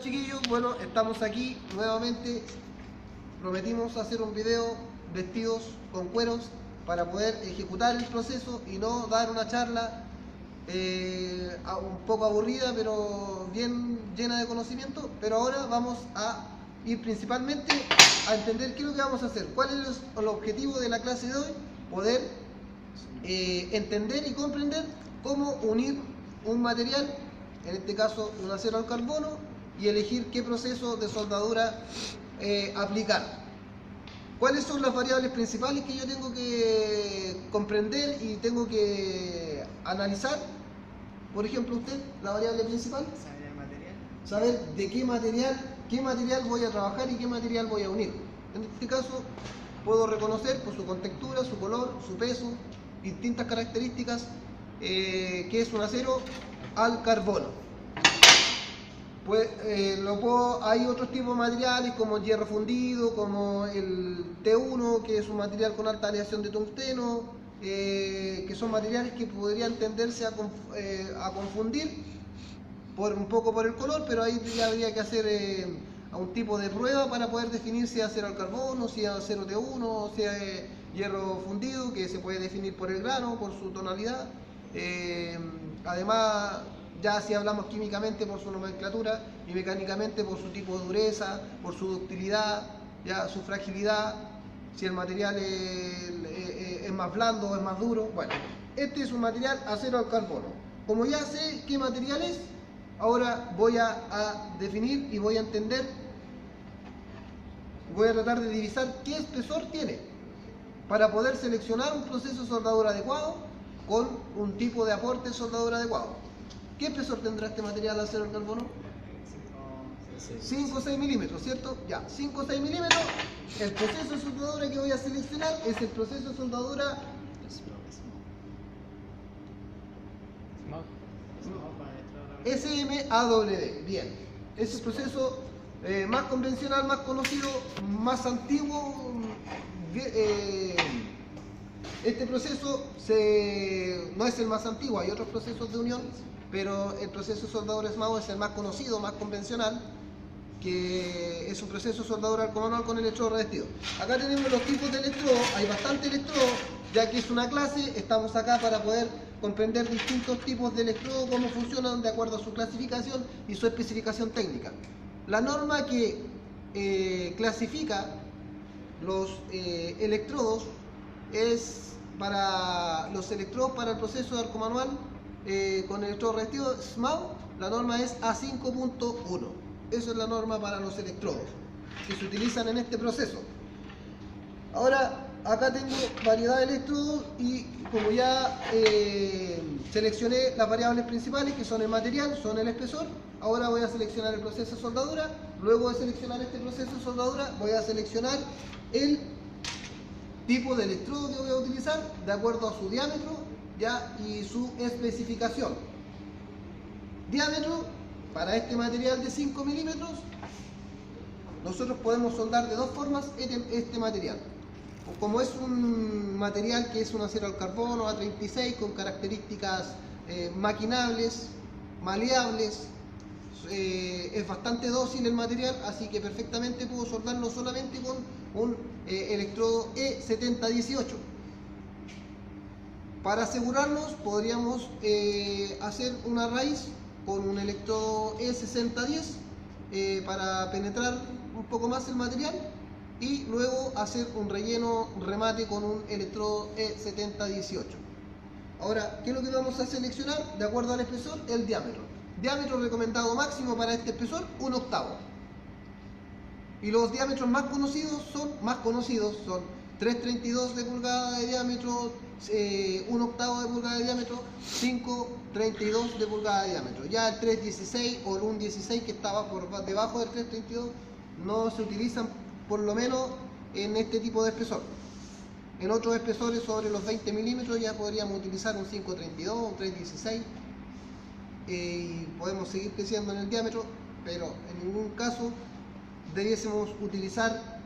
chiquillos? Bueno, estamos aquí nuevamente. Prometimos hacer un video vestidos con cueros para poder ejecutar el proceso y no dar una charla un poco aburrida, pero bien llena de conocimiento. Pero ahora vamos a ir principalmente a entender qué es lo que vamos a hacer, cuál es el objetivo de la clase de hoy, poder entender y comprender cómo unir un material, en este caso un acero al carbono, y elegir qué proceso de soldadura aplicar. ¿Cuáles son las variables principales que yo tengo que comprender y tengo que analizar? Por ejemplo, usted, la variable principal, Saber el material. saber de qué material voy a trabajar y qué material voy a unir. En este caso, puedo reconocer por su contextura, su color, su peso, distintas características, que es un acero al carbono. Pues, hay otros tipos de materiales como el hierro fundido, como el T1, que es un material con alta aleación de tungsteno, que son materiales que podrían tenderse a confundir un poco por el color, pero ahí ya habría que hacer un tipo de prueba para poder definir si es acero al carbono, si es acero T1, si es hierro fundido, que se puede definir por el grano, por su tonalidad. Además, ya si hablamos químicamente por su nomenclatura y mecánicamente por su tipo de dureza, por su ductilidad, ya su fragilidad, si el material es más blando o es más duro. Bueno, este es un material acero al carbono. Como ya sé qué material es, ahora voy a definir y voy a entender, voy a tratar de divisar qué espesor tiene para poder seleccionar un proceso de soldadura adecuado con un tipo de aporte de soldadura adecuado. ¿Qué espesor tendrá este material acero al carbono? 5 o 6 milímetros, ¿cierto? Ya, 5 o 6 milímetros. El proceso de soldadura que voy a seleccionar es el proceso de soldadura SMAW. Bien, es el proceso más convencional, más conocido, más antiguo. Este proceso no es el más antiguo, hay otros procesos de unión, pero el proceso de soldadura SMAW es el más conocido, más convencional, que es un proceso de soldadura arco manual con electrodo revestido. Acá tenemos los tipos de electrodo, hay bastante electrodo, ya que es una clase, estamos acá para poder comprender distintos tipos de electrodo, cómo funcionan de acuerdo a su clasificación y su especificación técnica. La norma que clasifica los electrodos es para los electrodos para el proceso de arco manual con electrodo revestido SMAW, la norma es A5.1. Esa es la norma para los electrodos que se utilizan en este proceso. Ahora, acá tengo variedad de electrodos y como ya seleccioné las variables principales, que son el material, son el espesor, ahora voy a seleccionar el proceso de soldadura. Luego de seleccionar este proceso de soldadura, voy a seleccionar el tipo de electrodo que voy a utilizar de acuerdo a su diámetro ya y su especificación. Diámetro, para este material de 5 milímetros, nosotros podemos soldar de dos formas este material. Como es un material que es un acero al carbono A36 con características maquinables, maleables, es bastante dócil el material, así que perfectamente puedo soldarlo solamente con un electrodo E7018. Para asegurarnos podríamos hacer una raíz con un electrodo E6010 para penetrar un poco más el material y luego hacer un relleno remate con un electrodo E7018. Ahora, ¿qué es lo que vamos a seleccionar? De acuerdo al espesor, el diámetro. Diámetro recomendado máximo para este espesor, 1/8. Y los diámetros más conocidos son 3/32 de pulgada de diámetro, 1/8 de pulgada de diámetro, 5/32 de pulgada de diámetro. Ya el 3/16 o el 1/16 que estaba por debajo del 3/32 no se utilizan, por lo menos en este tipo de espesor. En otros espesores sobre los 20 milímetros ya podríamos utilizar un 5/32, un 3/16 y podemos seguir creciendo en el diámetro, pero en ningún caso debiésemos utilizar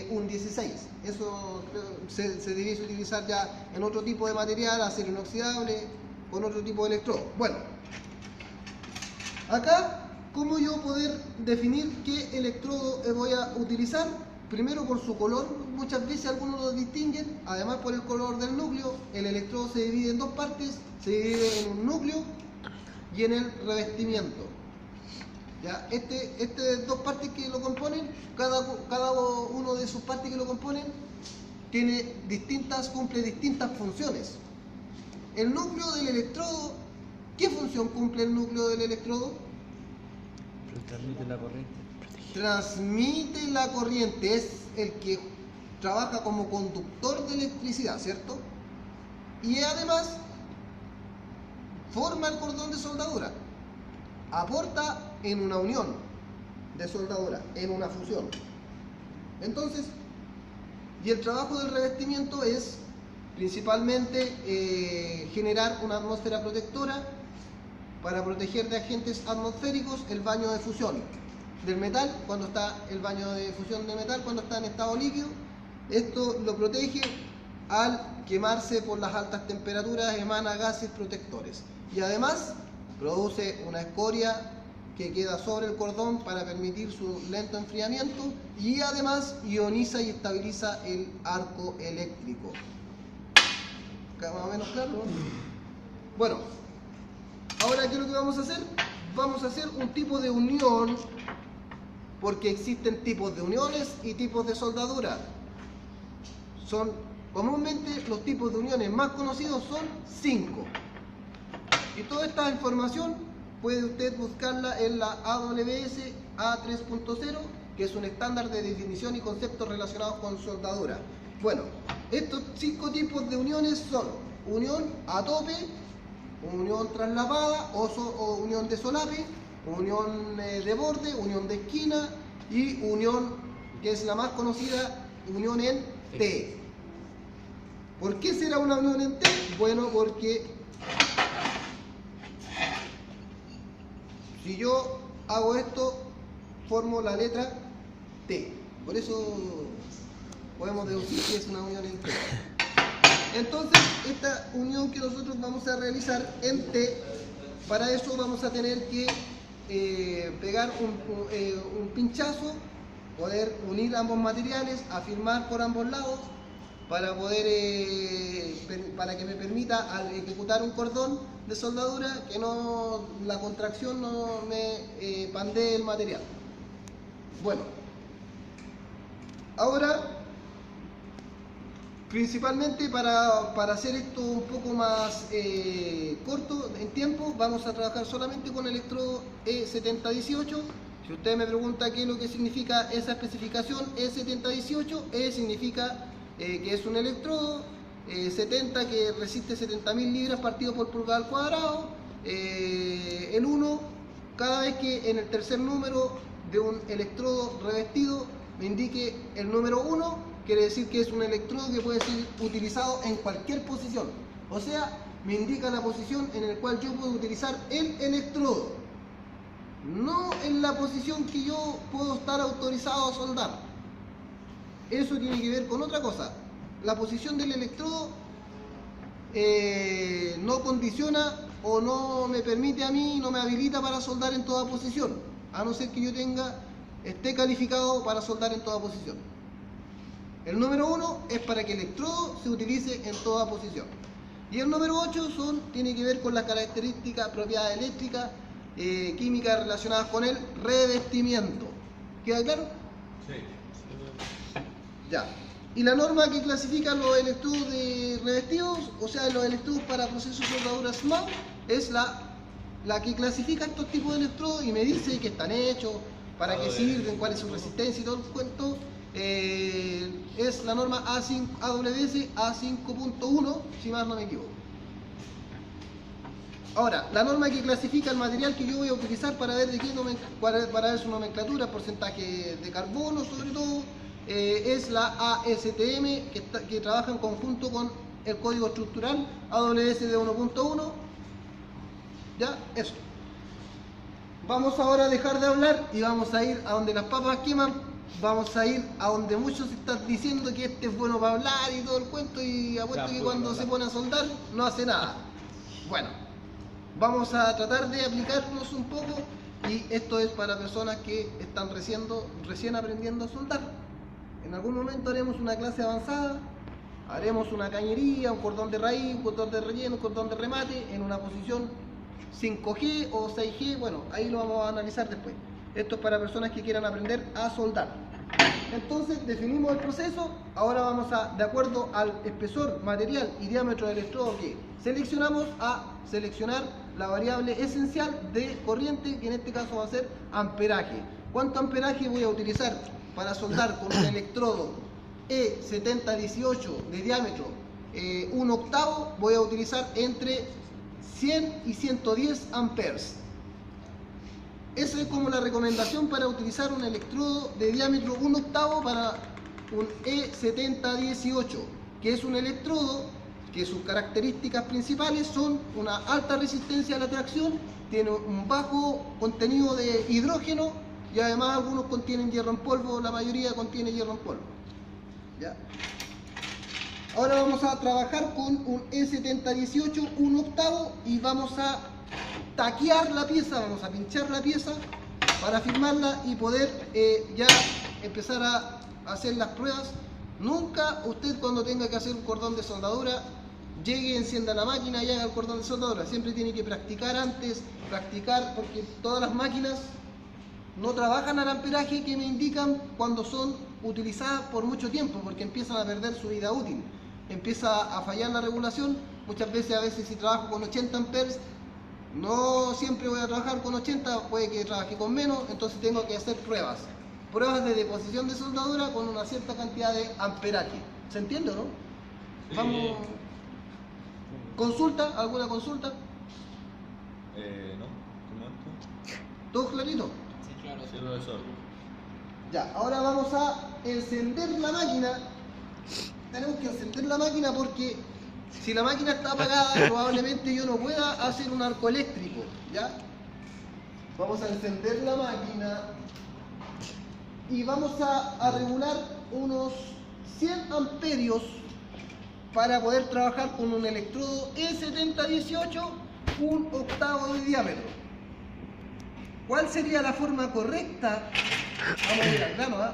un 16. Eso se debiese utilizar ya en otro tipo de material, acero inoxidable, con otro tipo de electrodo. Bueno, acá ¿Cómo yo poder definir qué electrodo voy a utilizar? Primero por su color, muchas veces algunos lo distinguen, además por el color del núcleo. El electrodo se divide en dos partes, se divide en un núcleo y en el revestimiento. ¿Ya? Dos partes que lo componen, cada uno de sus partes que lo componen cumple distintas funciones. El núcleo del electrodo, ¿qué función cumple el núcleo del electrodo? Transmite la corriente. Transmite la corriente, es el que trabaja como conductor de electricidad, ¿cierto? Y además forma el cordón de soldadura, aporta en una unión de soldadura, en una fusión. Entonces, y el trabajo del revestimiento es principalmente generar una atmósfera protectora para proteger de agentes atmosféricos el baño de fusión del metal, el baño de fusión de metal cuando está en estado líquido. Esto lo protege al quemarse por las altas temperaturas, emana gases protectores y además produce una escoria que queda sobre el cordón para permitir su lento enfriamiento y además ioniza y estabiliza el arco eléctrico. ¿Queda más o menos claro, no? Bueno, ahora ¿qué es lo que vamos a hacer? Vamos a hacer un tipo de unión, porque existen tipos de uniones y tipos de soldadura. Comúnmente los tipos de uniones más conocidos son 5. Y toda esta información puede usted buscarla en la AWS A3.0, que es un estándar de definición y conceptos relacionados con soldadura. Bueno, estos 5 tipos de uniones son unión a tope, unión traslapada o unión de solape, unión de borde, unión de esquina y unión, que es la más conocida, unión en T. ¿Por qué será una unión en T? Bueno, porque si yo hago esto, formo la letra T. Por eso podemos deducir que es una unión en T. Entonces, esta unión que nosotros vamos a realizar en T, para eso vamos a tener que pegar un pinchazo, poder unir ambos materiales, afirmar por ambos lados, para que me permita al ejecutar un cordón de soldadura que la contracción no me pandee el material. Bueno, ahora principalmente para hacer esto un poco más corto en tiempo, vamos a trabajar solamente con el electrodo E7018. Si usted me pregunta qué es lo que significa esa especificación E7018, significa que es un electrodo 70 que resiste 70.000 libras partido por pulgada al cuadrado. El 1, cada vez que en el tercer número de un electrodo revestido me indique el número 1, quiere decir que es un electrodo que puede ser utilizado en cualquier posición. O sea, me indica la posición en la cual yo puedo utilizar el electrodo, no en la posición que yo puedo estar autorizado a soldar. Eso tiene que ver con otra cosa. La posición del electrodo no condiciona o no me permite a mí, no me habilita para soldar en toda posición, a no ser que yo esté calificado para soldar en toda posición. El número 1 es para que el electrodo se utilice en toda posición. Y el número 8 tiene que ver con las características, propiedades eléctricas, químicas relacionadas con el revestimiento. ¿Queda claro? Sí. Ya. Y la norma que clasifica los electrodos de revestidos, o sea, los electrodos para procesos de soldadura SMAU, es la que clasifica estos tipos de electrodos y me dice qué están hechos, para qué sirven, cuál es su resistencia y todo el cuento. Es la norma AWS A5.1, si más no me equivoco. Ahora, la norma que clasifica el material que yo voy a utilizar para ver para ver su nomenclatura, porcentaje de carbono sobre todo, es la ASTM, que trabaja en conjunto con el código estructural AWS de 1.1. Ya, eso. Vamos ahora a dejar de hablar y vamos a ir a donde las papas queman. Vamos a ir a donde muchos están diciendo que este es bueno para hablar y todo el cuento, y apuesto que cuando se pone a soldar no hace nada. Bueno, vamos a tratar de aplicarnos un poco Y esto es para personas que están recién aprendiendo a soldar. En algún momento haremos una clase avanzada, haremos una cañería, un cordón de raíz, un cordón de relleno, un cordón de remate en una posición 5G o 6G, bueno, ahí lo vamos a analizar después. Esto es para personas que quieran aprender a soldar. Entonces definimos el proceso, ahora vamos a, de acuerdo al espesor, material y diámetro del electrodo que seleccionamos, a seleccionar la variable esencial de corriente, que en este caso va a ser amperaje. ¿Cuánto amperaje voy a utilizar para soldar con un electrodo E7018 de diámetro 1/8? Voy a utilizar entre 100 y 110 amperes. Esa es como la recomendación para utilizar un electrodo de diámetro 1/8 para un E7018, que es un electrodo que sus características principales son una alta resistencia a la tracción, tiene un bajo contenido de hidrógeno y además algunos contienen hierro en polvo, la mayoría contiene hierro en polvo. ¿Ya? Ahora vamos a trabajar con un E7018 1/8 y vamos a taquear la pieza, vamos a pinchar la pieza para firmarla y poder ya empezar a hacer las pruebas. Nunca usted, cuando tenga que hacer un cordón de soldadura, llegue, encienda la máquina y haga el cordón de soldadura. Siempre tiene que practicar antes, porque todas las máquinas no trabajan al amperaje que me indican cuando son utilizadas por mucho tiempo, porque empiezan a perder su vida útil, empieza a fallar la regulación. Muchas veces, si trabajo con 80 amperes, no siempre voy a trabajar con 80, puede que trabaje con menos, entonces tengo que hacer pruebas de deposición de soldadura con una cierta cantidad de amperaje. ¿Se entiende o no? Sí. Vamos. ¿Consulta? ¿Alguna consulta? No, ¿cómo esto? ¿Todo clarito? Sí, claro. Sí, profesor. Ya, ahora vamos a encender la máquina. Tenemos que encender la máquina porque si la máquina está apagada, probablemente yo no pueda hacer un arco eléctrico. ¿Ya? Vamos a encender la máquina y vamos a regular unos 100 amperios para poder trabajar con un electrodo E7018 1/8 de diámetro. ¿Cuál sería la forma correcta? Vamos a ir al grano, ¿eh?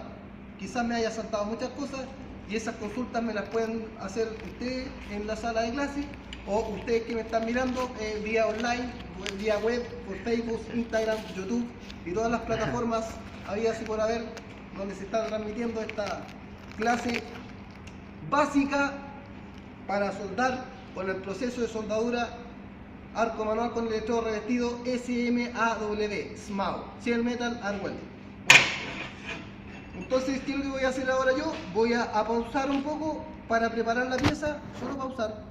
Quizás me haya saltado muchas cosas y esas consultas me las pueden hacer ustedes en la sala de clase o ustedes que me están mirando vía online, vía web, por Facebook, Instagram, YouTube y todas las plataformas habidas y por haber donde se está transmitiendo esta clase básica para soldar con el proceso de soldadura arco manual con electrodo revestido SMAW, Shear Metal Arc Welding. Entonces, ¿qué es lo que voy a hacer ahora yo? Voy a pausar un poco para preparar la pieza, solo pausar.